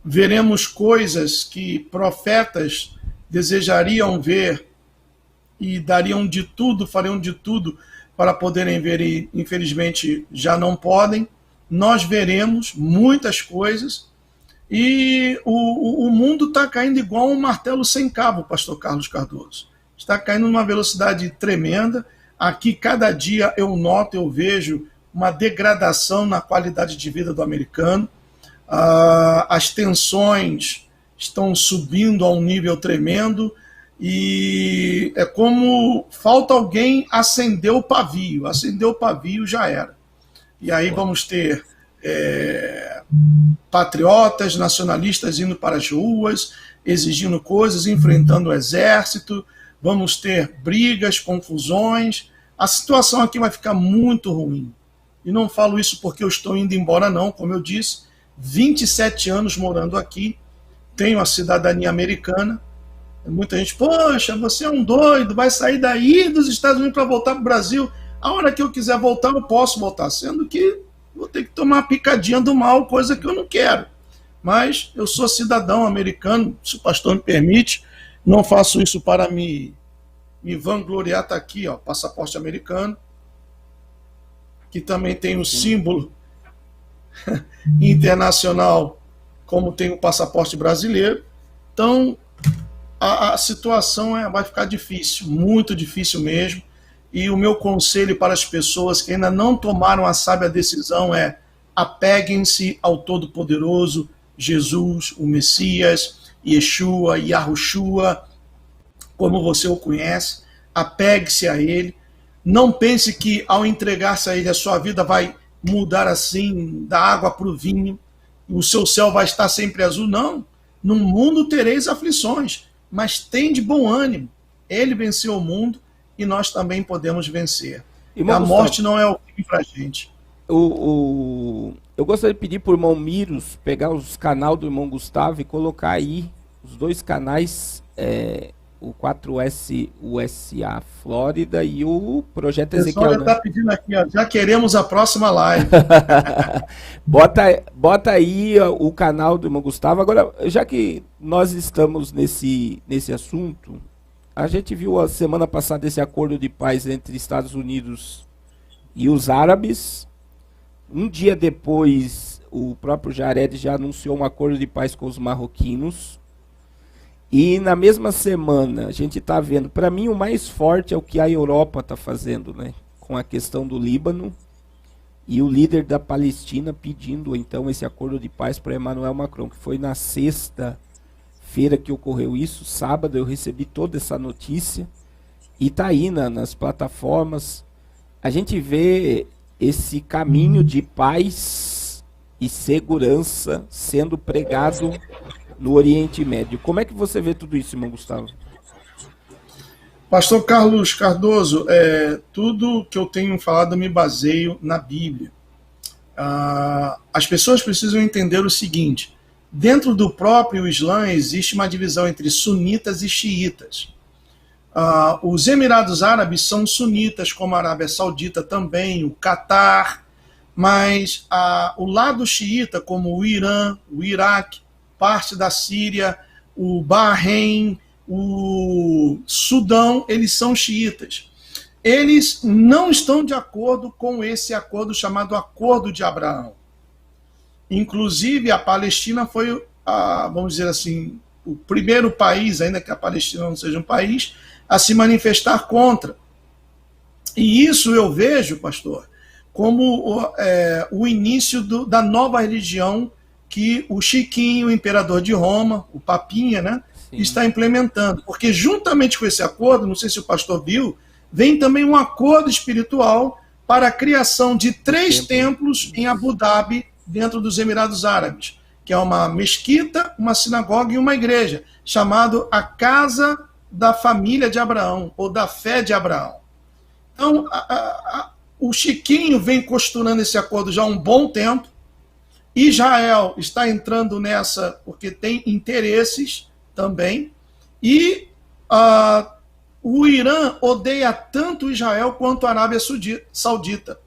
veremos coisas que profetas desejariam ver e dariam de tudo, fariam de tudo para poderem ver e, infelizmente, já não podem. Nós veremos muitas coisas e o mundo está caindo igual um martelo sem cabo, pastor Carlos Cardoso. Está caindo numa velocidade tremenda. Aqui, cada dia, eu noto, eu vejo uma degradação na qualidade de vida do americano. As tensões estão subindo a um nível tremendo e é como falta alguém acender o pavio. Acender o pavio, já era. E aí vamos ter patriotas, nacionalistas indo para as ruas, exigindo coisas, enfrentando o exército, vamos ter brigas, confusões. A situação aqui vai ficar muito ruim. E não falo isso porque eu estou indo embora, não. Como eu disse, 27 anos morando aqui, tenho a cidadania americana. Muita gente, poxa, você é um doido, vai sair daí dos Estados Unidos para voltar para o Brasil. A hora que eu quiser voltar, eu posso voltar, sendo que vou ter que tomar uma picadinha do mal, coisa que eu não quero. Mas eu sou cidadão americano, se o pastor me permite, não faço isso para me vangloriar. Está aqui, ó, passaporte americano, que também tem um símbolo internacional, como tem o passaporte brasileiro. Então, a situação vai ficar difícil, muito difícil mesmo. E o meu conselho para as pessoas que ainda não tomaram a sábia decisão é: apeguem-se ao Todo-Poderoso, Jesus, o Messias, Yeshua, Yahushua, como você o conhece. Apegue-se a Ele. Não pense que ao entregar-se a Ele a sua vida vai mudar assim, da água para o vinho, o seu céu vai estar sempre azul. Não. No mundo tereis aflições, mas tende bom ânimo. Ele venceu o mundo e nós também podemos vencer. Irmão a Gustavo, morte não é o fim para a gente. Eu gostaria de pedir para o irmão Miros pegar os canais do irmão Gustavo e colocar aí os dois canais, o 4S USA Flórida e o Projeto Ezequiel. O pessoal já está pedindo aqui, ó, já queremos a próxima live. Bota aí o canal do irmão Gustavo. Agora, já que nós estamos nesse assunto, a gente viu a semana passada esse acordo de paz entre Estados Unidos e os árabes. Um dia depois, o próprio Jared já anunciou um acordo de paz com os marroquinos. E na mesma semana, a gente está vendo, para mim o mais forte é o que a Europa está fazendo, né? Com a questão do Líbano e o líder da Palestina pedindo então esse acordo de paz para Emmanuel Macron, que foi na sexta-feira que ocorreu isso. Sábado eu recebi toda essa notícia e está aí nas plataformas. A gente vê esse caminho de paz e segurança sendo pregado no Oriente Médio. Como é que você vê tudo isso, irmão Gustavo? Pastor Carlos Cardoso, tudo que eu tenho falado me baseio na Bíblia. As pessoas precisam entender o seguinte: dentro do próprio Islã existe uma divisão entre sunitas e xiitas. Os Emirados Árabes são sunitas, como a Arábia Saudita também, o Catar, mas o lado xiita, como o Irã, o Iraque, parte da Síria, o Bahrein, o Sudão, eles são xiitas. Eles não estão de acordo com esse acordo chamado Acordo de Abraão. Inclusive, a Palestina foi, vamos dizer assim, o primeiro país, ainda que a Palestina não seja um país, a se manifestar contra. E isso eu vejo, pastor, como o início da nova religião que o Chiquinho, o imperador de Roma, o Papinha, né, Sim. está implementando. Porque juntamente com esse acordo, não sei se o pastor viu, vem também um acordo espiritual para a criação de 3 templos em Abu Dhabi, dentro dos Emirados Árabes, que é uma mesquita, uma sinagoga e uma igreja, chamado a Casa da Família de Abraão, ou da Fé de Abraão. Então, o Chiquinho vem costurando esse acordo já há um bom tempo. Israel está entrando nessa porque tem interesses também. E o Irã odeia tanto Israel quanto a Arábia Saudita.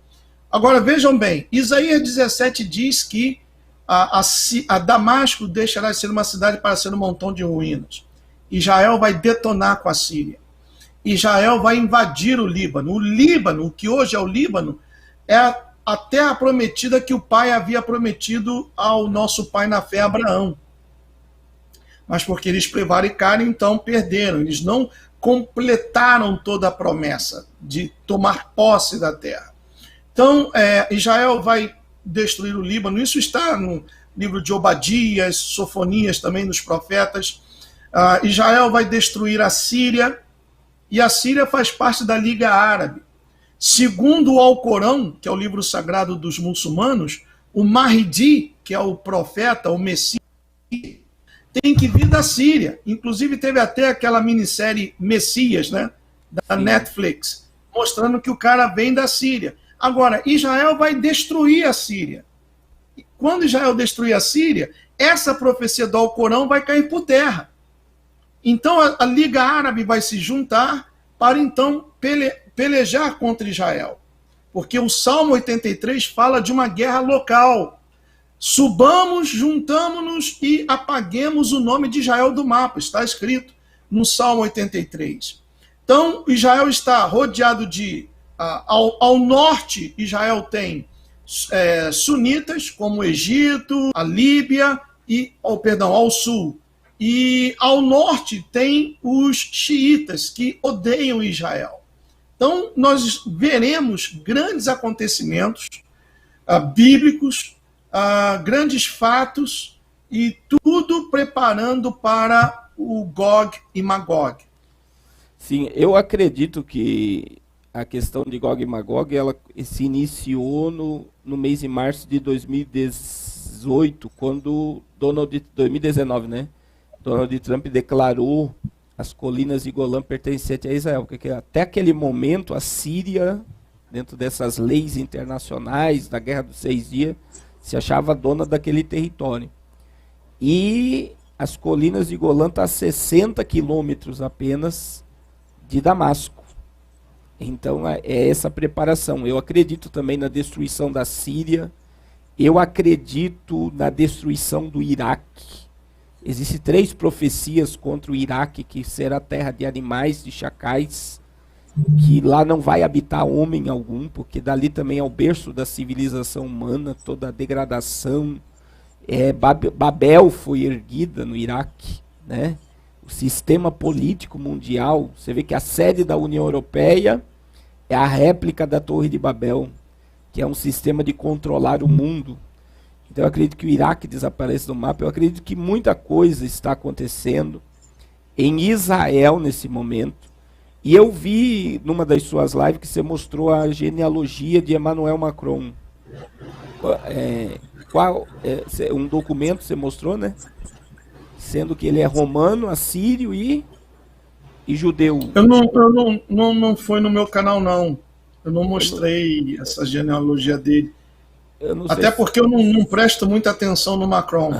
Agora, vejam bem, Isaías 17 diz que a Damasco deixará de ser uma cidade para ser um montão de ruínas. Israel vai detonar com a Síria. Israel vai invadir o Líbano. O Líbano, o que hoje é o Líbano, é a terra prometida que o pai havia prometido ao nosso pai na fé, Abraão. Mas porque eles prevaricaram, então perderam. Eles não completaram toda a promessa de tomar posse da terra. Então, Israel vai destruir o Líbano. Isso está no livro de Obadias, Sofonias, também nos profetas. Israel vai destruir a Síria, e a Síria faz parte da Liga Árabe. Segundo o Alcorão, que é o livro sagrado dos muçulmanos, o Mahdi, que é o profeta, o Messias, tem que vir da Síria. Inclusive teve até aquela minissérie Messias, né, da Netflix, mostrando que o cara vem da Síria. Agora, Israel vai destruir a Síria. E quando Israel destruir a Síria, essa profecia do Alcorão vai cair por terra. Então a Liga Árabe vai se juntar para então pelejar contra Israel. Porque o Salmo 83 fala de uma guerra local. Subamos, juntamos-nos e apaguemos o nome de Israel do mapa. Está escrito no Salmo 83. Então, Israel está rodeado de... ao norte, Israel tem sunitas, como o Egito, a Líbia, ao sul. E ao norte tem os xiitas, que odeiam Israel. Então, nós veremos grandes acontecimentos bíblicos, grandes fatos, e tudo preparando para o Gog e Magog. Sim, eu acredito que a questão de Gog e Magog ela se iniciou no mês de março de 2018, quando 2019, né? Donald Trump declarou as colinas de Golã pertencentes a Israel, porque até aquele momento a Síria, dentro dessas leis internacionais da Guerra dos 6 Dias, se achava dona daquele território. E as colinas de Golã estão a 60 quilômetros apenas de Damasco. Então é essa preparação. Eu acredito também na destruição da Síria, eu acredito na destruição do Iraque. Existem 3 profecias contra o Iraque, que será terra de animais, de chacais, que lá não vai habitar homem algum, porque dali também é o berço da civilização humana, toda a degradação. Babel foi erguida no Iraque, né? O sistema político mundial, você vê que a sede da União Europeia é a réplica da Torre de Babel, que é um sistema de controlar o mundo. Então eu acredito que o Iraque desapareça do mapa. Eu acredito que muita coisa está acontecendo em Israel nesse momento. E eu vi numa das suas lives que você mostrou a genealogia de Emmanuel Macron. Um documento você mostrou, né? Sendo que ele é romano, assírio e judeu. Não foi no meu canal, não. Eu não mostrei essa genealogia dele. Até porque eu não presto muita atenção no Macron.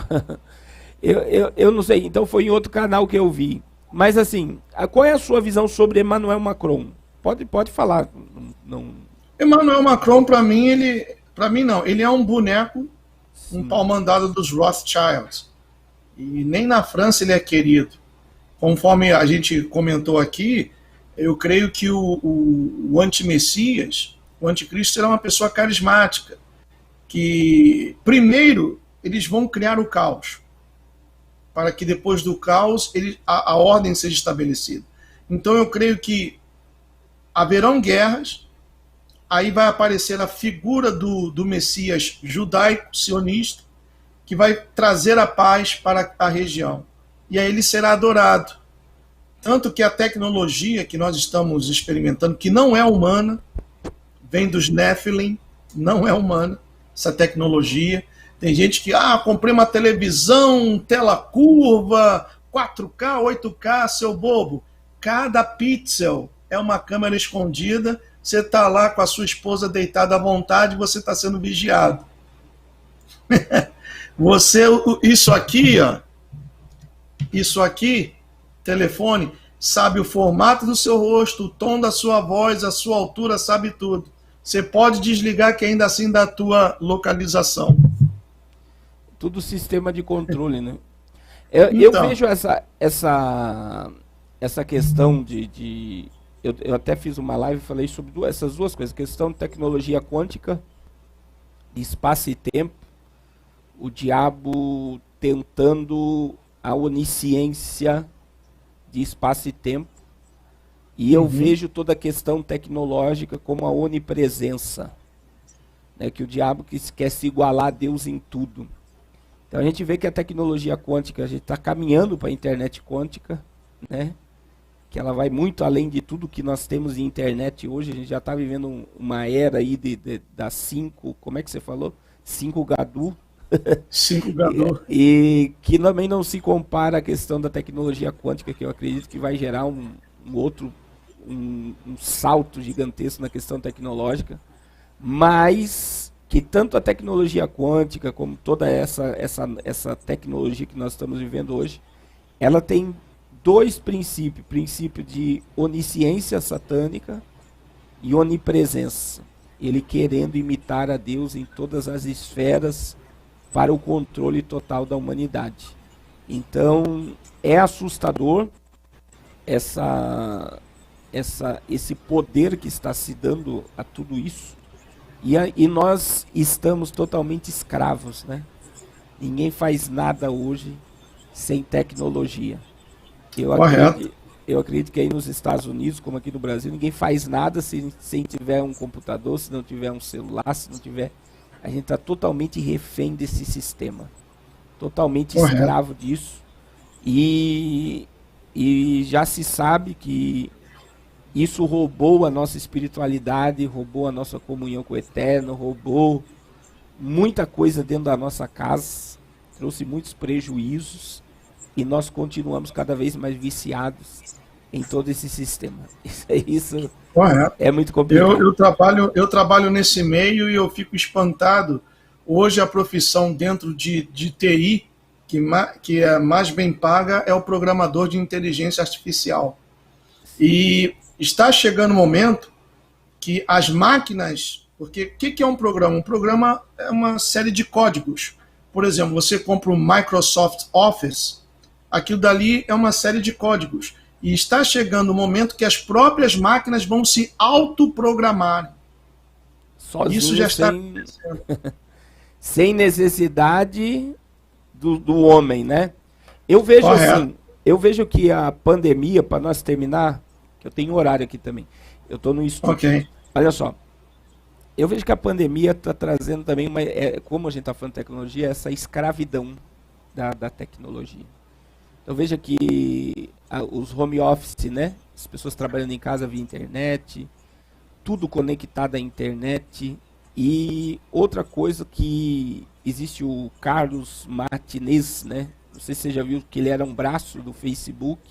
eu não sei, então foi em outro canal que eu vi. Mas assim, qual é a sua visão sobre Emmanuel Macron? Pode falar. Não... Emmanuel Macron, para mim, ele é um boneco, um pau-mandado dos Rothschilds. E nem na França ele é querido. Conforme a gente comentou aqui, eu creio que o anti-Messias, o anticristo, será uma pessoa carismática, que primeiro eles vão criar o caos, para que depois do caos a ordem seja estabelecida. Então eu creio que haverão guerras, aí vai aparecer a figura do Messias judaico, sionista, que vai trazer a paz para a região. E aí ele será adorado. Tanto que a tecnologia que nós estamos experimentando, que não é humana, vem dos Nephilim, não é humana, essa tecnologia. Tem gente que, comprei uma televisão, tela curva, 4K, 8K, seu bobo. Cada pixel é uma câmera escondida, você está lá com a sua esposa deitada à vontade, você está sendo vigiado. Isso aqui, telefone, sabe o formato do seu rosto, o tom da sua voz, a sua altura, sabe tudo. Você pode desligar que ainda assim dá a tua localização. Tudo sistema de controle, né? Eu vejo essa questão eu até fiz uma live e falei sobre essas duas coisas, questão de tecnologia quântica, espaço e tempo, o diabo tentando a onisciência de espaço e tempo, e eu vejo toda a questão tecnológica como a onipresença, né, que o diabo quer se igualar a Deus em tudo. Então a gente vê que a tecnologia quântica, a gente está caminhando para a internet quântica, né, que ela vai muito além de tudo que nós temos em internet hoje. A gente já está vivendo uma era aí das 5, como é que você falou? 5 Gadu. 5 Gadu. E que também não se compara à questão da tecnologia quântica, que eu acredito que vai gerar um salto gigantesco na questão tecnológica, mas que tanto a tecnologia quântica como toda essa tecnologia que nós estamos vivendo hoje, ela tem dois princípios: princípio de onisciência satânica e onipresença. Ele querendo imitar a Deus em todas as esferas para o controle total da humanidade. Então, é assustador esse poder que está se dando a tudo isso. E nós estamos totalmente escravos, né? Ninguém faz nada hoje sem tecnologia. Eu acredito que aí nos Estados Unidos, como aqui no Brasil, ninguém faz nada sem tiver um computador, se não tiver um celular, se não tiver... A gente está totalmente refém desse sistema. Totalmente escravo disso. E já se sabe que isso roubou a nossa espiritualidade, roubou a nossa comunhão com o Eterno, roubou muita coisa dentro da nossa casa, trouxe muitos prejuízos, e nós continuamos cada vez mais viciados em todo esse sistema. Isso é muito complicado. Eu trabalho nesse meio e eu fico espantado. Hoje a profissão dentro de TI que é mais bem paga é o programador de inteligência artificial. E está chegando o momento que as máquinas... Porque o que é um programa? Um programa é uma série de códigos. Por exemplo, você compra um Microsoft Office, aquilo dali é uma série de códigos. E está chegando o momento que as próprias máquinas vão se autoprogramar. Isso já está acontecendo. Sem necessidade do homem, né? Eu vejo assim, que a pandemia, para nós terminar, que eu tenho horário aqui também, eu estou no estúdio. Okay. Olha só, eu vejo que a pandemia está trazendo também, como a gente está falando de tecnologia, essa escravidão da tecnologia. Então veja que os home office, né? As pessoas trabalhando em casa via internet, tudo conectado à internet. E outra coisa que existe o Carlos Martinez, né? Não sei se você já viu que ele era um braço do Facebook.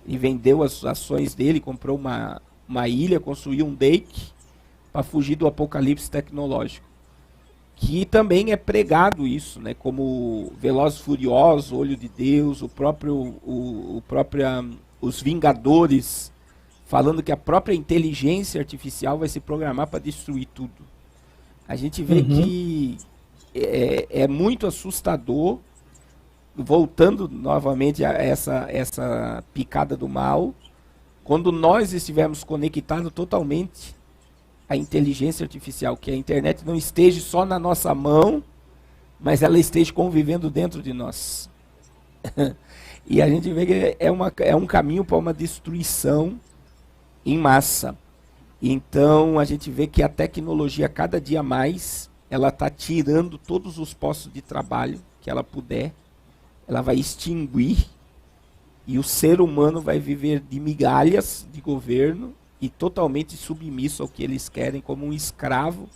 Ele vendeu as ações dele, comprou uma ilha, construiu um dake para fugir do apocalipse tecnológico. Que também é pregado isso, né? Como Velozes e Furiosos, Olho de Deus, os Vingadores, falando que a própria inteligência artificial vai se programar para destruir tudo. A gente vê que é muito assustador, voltando novamente a essa picada do mal, quando nós estivermos conectados totalmente à inteligência artificial, que a internet não esteja só na nossa mão, mas ela esteja convivendo dentro de nós. E a gente vê que é um caminho para uma destruição em massa. Então a gente vê que a tecnologia, cada dia mais, ela está tirando todos os postos de trabalho que ela puder, ela vai extinguir e o ser humano vai viver de migalhas de governo e totalmente submisso ao que eles querem, como um escravo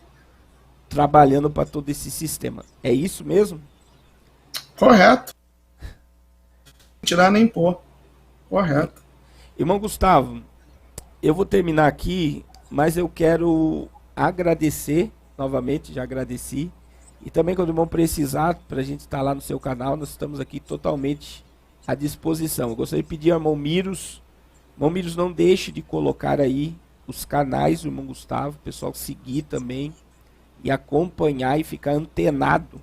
trabalhando para todo esse sistema. É isso mesmo? Correto. Não tirar nem pôr. Correto. Irmão Gustavo, eu vou terminar aqui, mas eu quero agradecer, novamente, já agradeci, e também quando o irmão precisar, para a gente estar lá no seu canal, nós estamos aqui totalmente à disposição. Eu gostaria de pedir ao irmão Miros, não deixe de colocar aí os canais do irmão Gustavo, o pessoal seguir também, e acompanhar e ficar antenado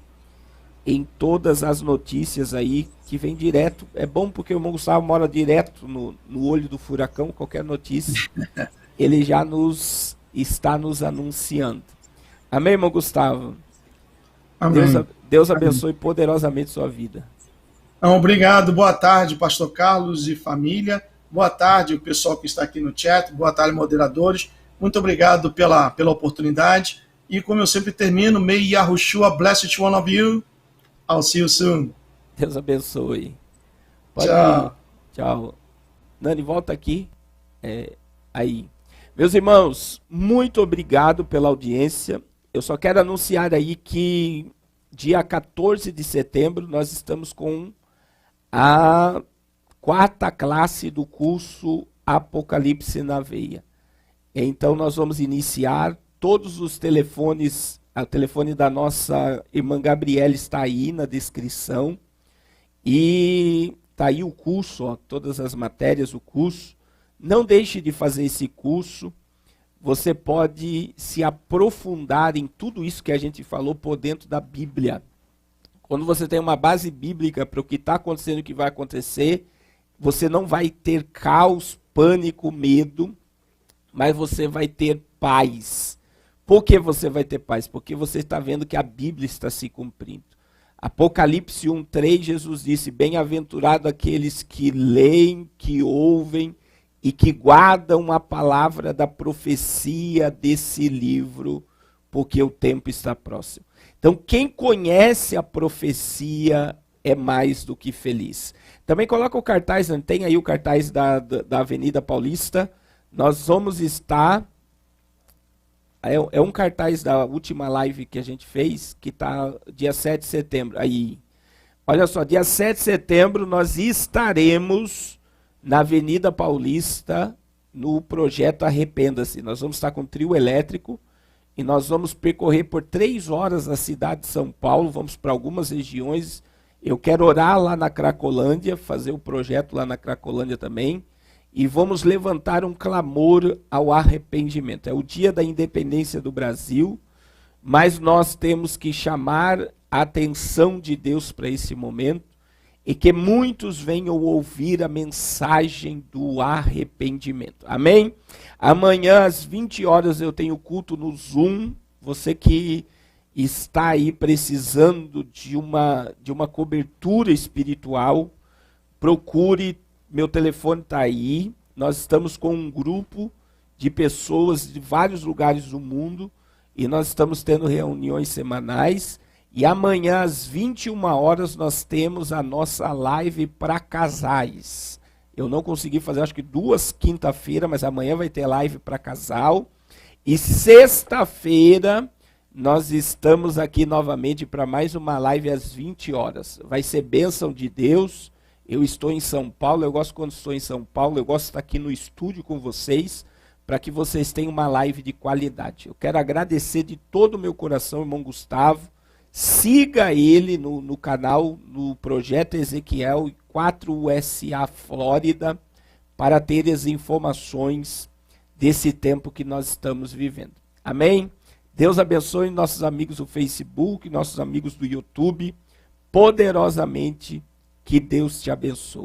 em todas as notícias aí que vem direto. É bom porque o irmão Gustavo mora direto no olho do furacão, qualquer notícia, ele já está nos anunciando. Amém, irmão Gustavo? Amém. Deus abençoe poderosamente sua vida. Obrigado, boa tarde, pastor Carlos e família. Boa tarde, o pessoal que está aqui no chat. Boa tarde, moderadores. Muito obrigado pela oportunidade. E como eu sempre termino, may Yahushua bless each one of you. I'll see you soon. Deus abençoe. Tchau. Ir. Tchau. Nani, volta aqui. Aí. Meus irmãos, muito obrigado pela audiência. Eu só quero anunciar aí que dia 14 de setembro nós estamos com a 4ª classe do curso Apocalipse na Veia. Então nós vamos iniciar todos os telefones. O telefone da nossa irmã Gabriela está aí na descrição. E está aí o curso, ó, todas as matérias, o curso. Não deixe de fazer esse curso. Você pode se aprofundar em tudo isso que a gente falou por dentro da Bíblia. Quando você tem uma base bíblica para o que está acontecendo e o que vai acontecer, você não vai ter caos, pânico, medo, mas você vai ter paz. Por que você vai ter paz? Porque você está vendo que a Bíblia está se cumprindo. Apocalipse 1:3, Jesus disse, bem-aventurado aqueles que leem, que ouvem e que guardam a palavra da profecia desse livro, porque o tempo está próximo. Então, quem conhece a profecia é mais do que feliz. Também coloca o cartaz, não tem aí o cartaz da Avenida Paulista. Nós vamos estar... É um cartaz da última live que a gente fez, que está dia 7 de setembro. Aí, olha só, dia 7 de setembro nós estaremos na Avenida Paulista, no projeto Arrependa-se. Nós vamos estar com trio elétrico e nós vamos percorrer por 3 horas a cidade de São Paulo, vamos para algumas regiões. Eu quero orar lá na Cracolândia, fazer o projeto lá na Cracolândia também. E vamos levantar um clamor ao arrependimento. É o dia da independência do Brasil, mas nós temos que chamar a atenção de Deus para esse momento e que muitos venham ouvir a mensagem do arrependimento. Amém? Amanhã às 20 horas eu tenho culto no Zoom. Você que está aí precisando de uma cobertura espiritual, procure. Meu telefone está aí, nós estamos com um grupo de pessoas de vários lugares do mundo e nós estamos tendo reuniões semanais e amanhã às 21 horas nós temos a nossa live para casais. Eu não consegui fazer, acho que 2 quinta-feira, mas amanhã vai ter live para casal. E sexta-feira nós estamos aqui novamente para mais uma live às 20 horas. Vai ser bênção de Deus. Eu estou em São Paulo, eu gosto quando estou em São Paulo, eu gosto de estar aqui no estúdio com vocês, para que vocês tenham uma live de qualidade. Eu quero agradecer de todo o meu coração, irmão Gustavo. Siga ele no canal, no Projeto Ezequiel 4USA Flórida, para ter as informações desse tempo que nós estamos vivendo. Amém? Deus abençoe nossos amigos do Facebook, nossos amigos do YouTube, poderosamente. Que Deus te abençoe.